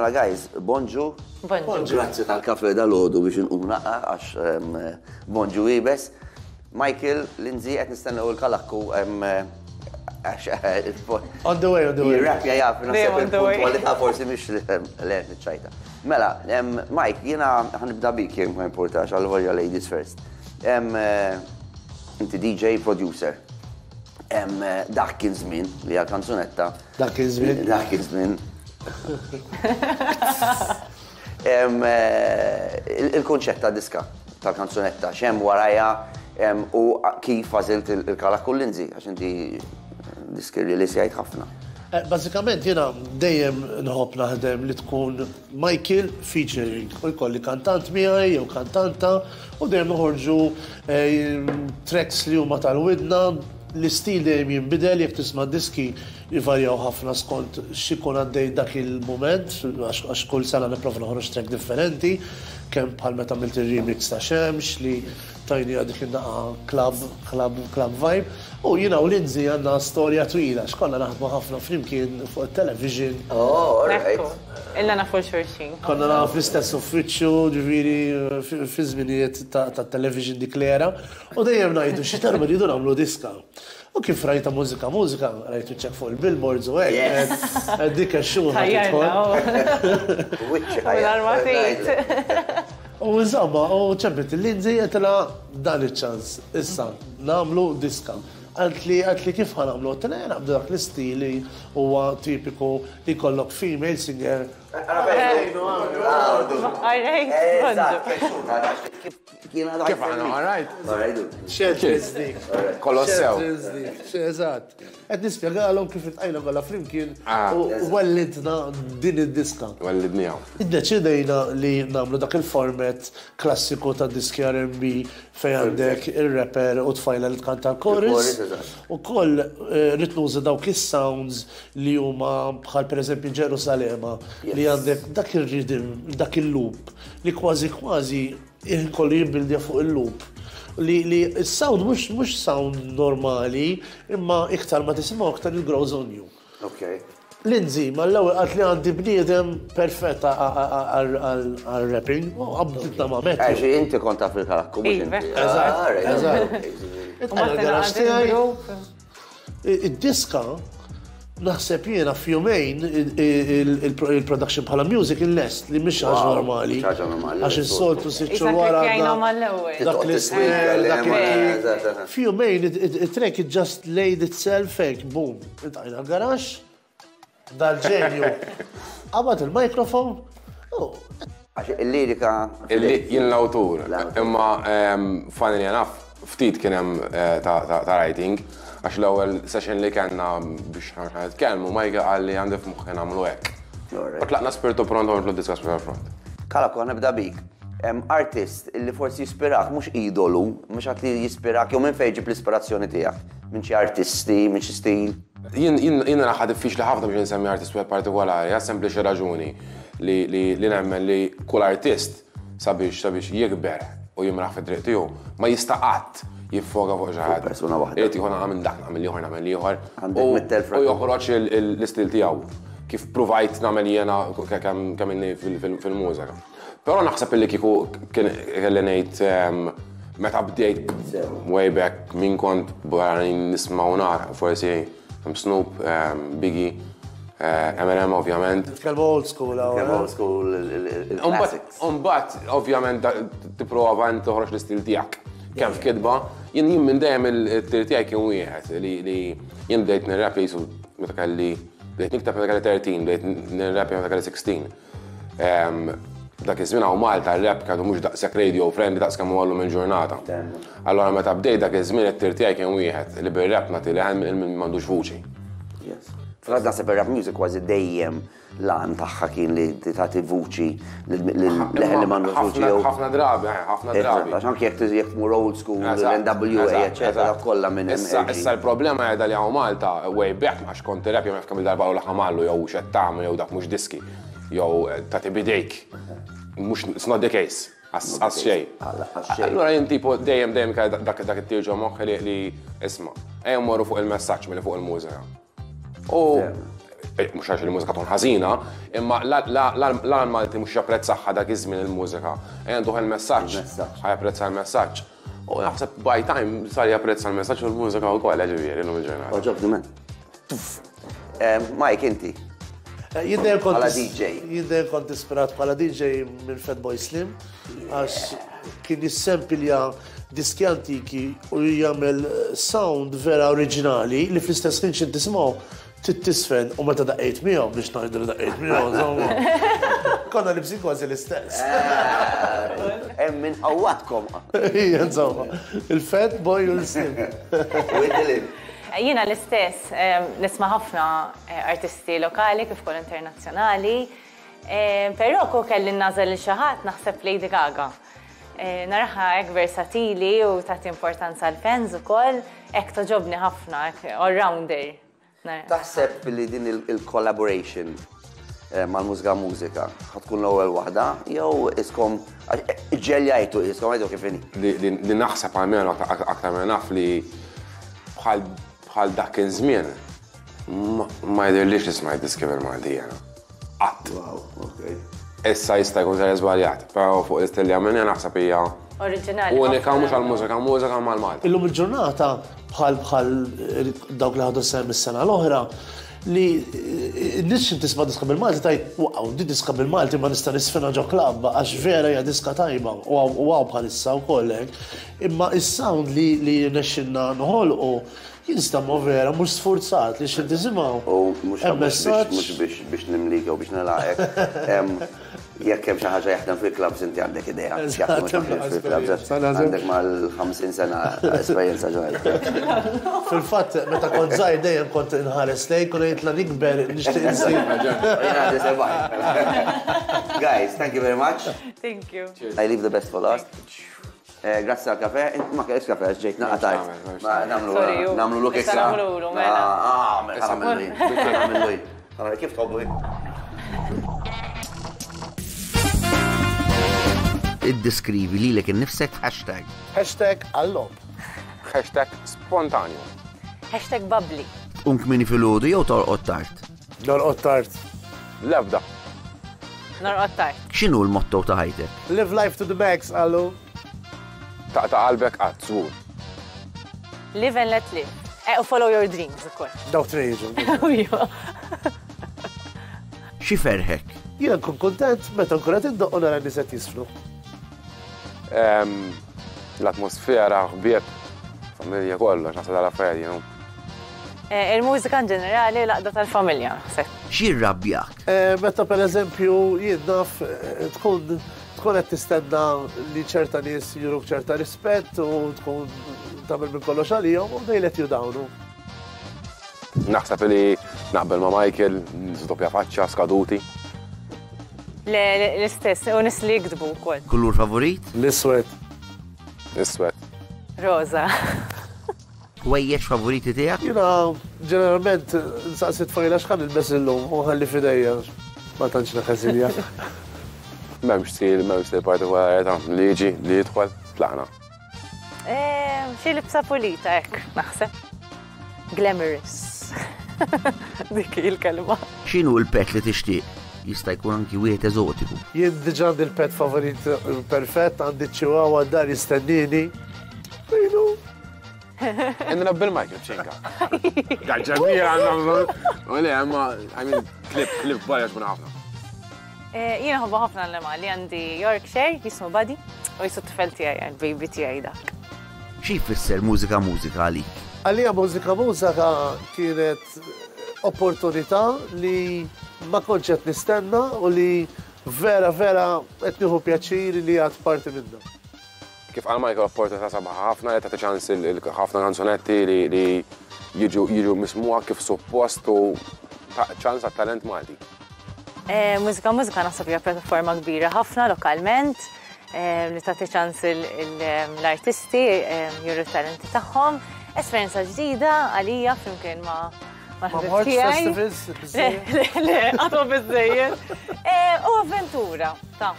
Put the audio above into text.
Mela, guys, bonġu. Bonġu. Grazzi tal-kafe dal-ħodu biex nqum naqqa, għax bonġu ibes. Michael, Lindsay, qed nistennew il-kalakku On the way. Jirrapja jaf, naħseb il-punt għalli ta' forsi miex l-għet nċajta. Mela, Mike, jena ħanibda bik jen ma importax, għal-volja ladies first. Inti DJ, producer. Dak kien żmien li għal kanzunetta. Dak kien żmien. Dak kien żmien. Il-konċett ta' diska tal-kanzunetta, xem warajja u kif għazilt il-kalakku Lindsay, għax inti diski li sjajt ħafna. Bazzikament jena dejjem nħobb naħdem li tkun Michael featuring. U jkolli kantant miegħi jew kantanta u dejjem noħorġu tracks li huma tal-widna, l-istil dejjem jinbidel jekk tisma' diski jivarjaw ħafna skont x'ikun għaddej dak il-mument, għax kull sena nipprova noħroġ track differenti, kemm bħal meta għamilt ir-remix ta' Xemx li tajni għadik innaqa club vibe. U jina u Lindsay għandna storja twila, x'konna naħdmu ħafna flimkien fuq il-television. Oh, all right. Illa nafu xurxin. Konna naħdmu fl-istess uffiċċju, ġifieri fi żminijiet tat-television dik l-era, u dejjem ngħidu xi terba rridu nagħmlu diska. U kif rajta mużika, rajtu ċek fuq il-billboards u hekk. Dik għax-xhur U insomma, u ċempet il-Lindsay għetela dan il-ċans, issa, namlu diska. Għatli kif għanamlu, għetela għabdu dak l-istili huwa tipiku li kollok female singer. Kif għana, għarajt? Xedrizdik. Kolossew. Eżat. Għed nispiegalom kif it-għajna għalla flimkien u għallidna din id-diska. Għallidnijaw. Id-deċidejna li namlu dak il-format klassiku ta' diski R&B fej għandek il-rapper u tfajla li tkanta l-chorus. U koll ritnuża dawk is-sounds li huma bħal per eżempju Ġerusalema li għandek dak il-rhythm, dak il-loop li kważi kollu jibbildja fuq il-loop. Li il-sound mux sound normali, imma iktar ma tisimaw iktar il-grows on you. Lindsay, ma l-ewwel għat li għandi bniedem perfetta għal-rapping, u għabditna ma' metti. Għaxi inti konta fil-kalakku, mux inti. Id-diska, naħseb jiena f'jumejn il-production bħala music il-lest li mhix ħaġa normali. Għax is-soltu siċċu wara. Dak l-iswer, f'jumejn it-track it just laid itself fake, boom. Intajna garax, dal-ġenju. Qabad il-mikrofon. Għax il-lirika. Jien l-awtur, imma funnily enough, ftit kien hemm ta' writing. Għax l-ewwel session li kellna biex nitkellmu Majka għalli għandi f'moħħi nagħmlu hekk. Tlaqna spiritu pronto għamlu diskas front. Kalakku nibda bik. Artist illi forsi jispirak, mhux idolu, mhux għat li jispirak, jew minn fejn ġib l-ispirazzjoni tiegħek. Minn xi artisti, minn xi stil. Jien raħa diffiċli ħafna biex insemmi artist wieħed partikolari, għas sempliċi raġuni li nemmen li kull artist sabiex jikber u jimraħ fid-dritt tiegħu ma jista' qatt jiffoga fuq xi ħadd. Persuna waħda. Irid jkun nagħmel dak, nagħmel ieħor, nagħmel ieħor. U joħroġ l-istil tiegħu. Kif provajt nagħmel jiena kemm inni fil-mużika. Però naħseb illi kieku kelli ngħid meta bdejt way back min kont barranin nisma' u nara forsi Snoop, Biggie, Eminem ovvjament. Tkellmu old school Old school il-classics. Umbat ovvjament tipprova int toħroġ l-istil tiegħek. Kemm f'kidba, jien minn dejjem il-tir tiegħi kien wieħed li jien bdejt nirrap jisu meta kelli bdejt niktab meta kelli 13, bdejt nirrap meta kelli 16. Dak iż-żmien hawn Malta r-rap kienu mhux daqshekk radio friendly daqs kemm għallhom il-ġurnata. Allora meta bdejt dak iż-żmien it-tir tiegħi kien wieħed li bir-rap nagħti leħen minn m'għandux vuċi. Fil-għad naħseb il-rap music kważi dejjem lan tagħha kien li tagħti vuċi l-leħen li m'għandux vuċi. Ħafna drabi. Għax anke jekk tmur old school, l-NWA, eċetera, kollha minn hemm. Issa l-problema qiegħda li hawn Malta way back għax kont rap jew kemm il-darba u ħamallu jew x'qed tagħmel jew dak mhux diski jew tagħti bidejk. Mhux it's not the case. Għas xej. Allora jien tipo dejjem dak it-tirġa moħħi li isma' ejja mmorru fuq il-messaġġ milli fuq il-mużika. U mhux għax il-mużika tkun ħażina, imma l-Malti mhux japprezzaħħa dak iż-żmien il-mużika. Għandu il-messaġġ, ħajapprezza l-messaġġ. U naħseb by time sar japprezza l-messaġġ u l-mużika wkoll ġifieri l-lum il-ġurnata. Oġobni men. Mike, inti? Jidher Bħala DJ. Jidher kont ispirat bħala DJ minn Fatboy Slim, għax kien jissempilja diski antiki u jagħmel sound vera oriġinali li fl-istess ħin xi tisimgħu tittisfen u meta daqqejt miegħu biex ngħidu daqqejt miegħu konna nibsin kważi l-istess. Hemm min qawwadkom. Hija insomma, il-Fatboy u l-Slim. Jiena l-istess, nisma' ħafna artisti lokali kif ukoll internazzjonali, però kieku kelli nażel xi ħadd naħseb Lady Gaga. Naraħa hekk versatili u tagħti importanza għall-fans ukoll, hekk toġobni ħafna, all-rounder. Taħseb li din il-collaboration mal-mużika ħatkun l-ewwel waħda jew iskom ġeljajtu iskom għajdu kif inhi. Li naħseb għalmenu aktar minn naf li bħal dak iż-żmien ma jidhirlix nisma' diski bil-Maltija. Qatt. Issa jista' jkun żgħar żbaljat, però fuq l-istilja minni naħseb hija oriġinali. Unika mhux għall-mużika, mużika mal-Malti. Illum il-ġurnata bħal dawk li ħadu sehem is-sena l-oħra li n-nies tisma' diska bil-Malti tajt waqgħu di diska bil-Malti ma nista' nisfina ġo klabb għax vera hija diska tajba u għaw bħalissa wkoll hekk. Imma is-sound li nexxinna noħolqu jinstammu vera mhux sfurzat li xi tisimgħu. Mhux biex nimlika u biex nilaqek. Jekk hemm xi ħaġa jaħdem fil-klabs inti għandek idea. Għandek mal-50 sena esperjenza ġoħel. Fil-fatt, meta kont żgħir dejjem kont inħares lejn kun ngħidla nikber nixtieq insir. Guys, thank you very much. Thank you. I leave the best for last. Grazzi għal kafe, ma kellix kafe, ġejt naqatajt. Namlu luk ekstra. Kif tħobbu? Id-deskrivi li l-ek nifsek hashtag. Hashtag għallob. Hashtag spontanju. Hashtag bubbly. Unkmini fil-ħodu jew torqod tard? Norqod tard. Lebda. Norqod tard. X'inhu l-motto ta' ħajtek? Live life to the max, għallu. Ta' qalbek qatt żgur. Live and let live. U follow your dreams ukoll. Dawk trejġu. Xi ferħek? Jiena nkun kontent meta nkun qed indoqqu nara n-nies qed jisfru. L-atmosfera, ħbieb, familja kollox, naħseb tal-affarijiet, you know. Il-mużika in ġenerali laqda tal-familja, naħseb. Xi rrabbjak? Meta pereżempju jien naf tkun qed tistenna li ċerta nies juruk ċerta rispett u tkun tagħmel minn kollox għalihom u they let you down. Naħseb li naqbel ma' Michael, doppja faċċa, skaduti. L-istess, u nis li jikdbu wkoll. Kullur favorit? L-iswed. Iswed. Rosa. Wejjeċ favoriti tiegħek? Jiena ġeneralment nsaqsit fajla x'ħan ilbes illum u ħalli fidejja ma tantx neħeżilja. M'hemmx stil partikolari li jiġi li jidħol tlaqna. Xi libsa pulita hekk, naħseb. Glamorous. Dik il-kelma. X'inhu l-pet li tixtieq? Jista' jkun anki wieħed eżotiku. Jien diġà għandi l-pet favorit perfett, għandi ċiwawa dar jistennini. Ilu. Inna bil-Michael bċenka. Għagġabija għandna, u li għamma, klip barjax minn ħafna. Jiena ħobba ħafna l-animali, għandi Yorkshire, jismu Buddy, u jisu t-tifel tiegħi, il-baby tiegħi dak. Xi jfisser mużika għalik? Għalija mużika kienet opportunità li ma konċet nistenna u li vera qed nieħu pjaċir li għad parti minna. Kif għal Michael opportunità sabaħ ħafna li tagħti ċans ħafna kanzonetti li jiġu mismuha kif suppost u ċans għat-talent Malti. Mużika naħseb hija pjattaforma kbira ħafna lokalment li tagħti ċans l-artisti juru t-talenti tagħhom. Esperjenza ġdida għalija flimkien ma' festivals? Le, għatu bizzejiet. U avventura, ta'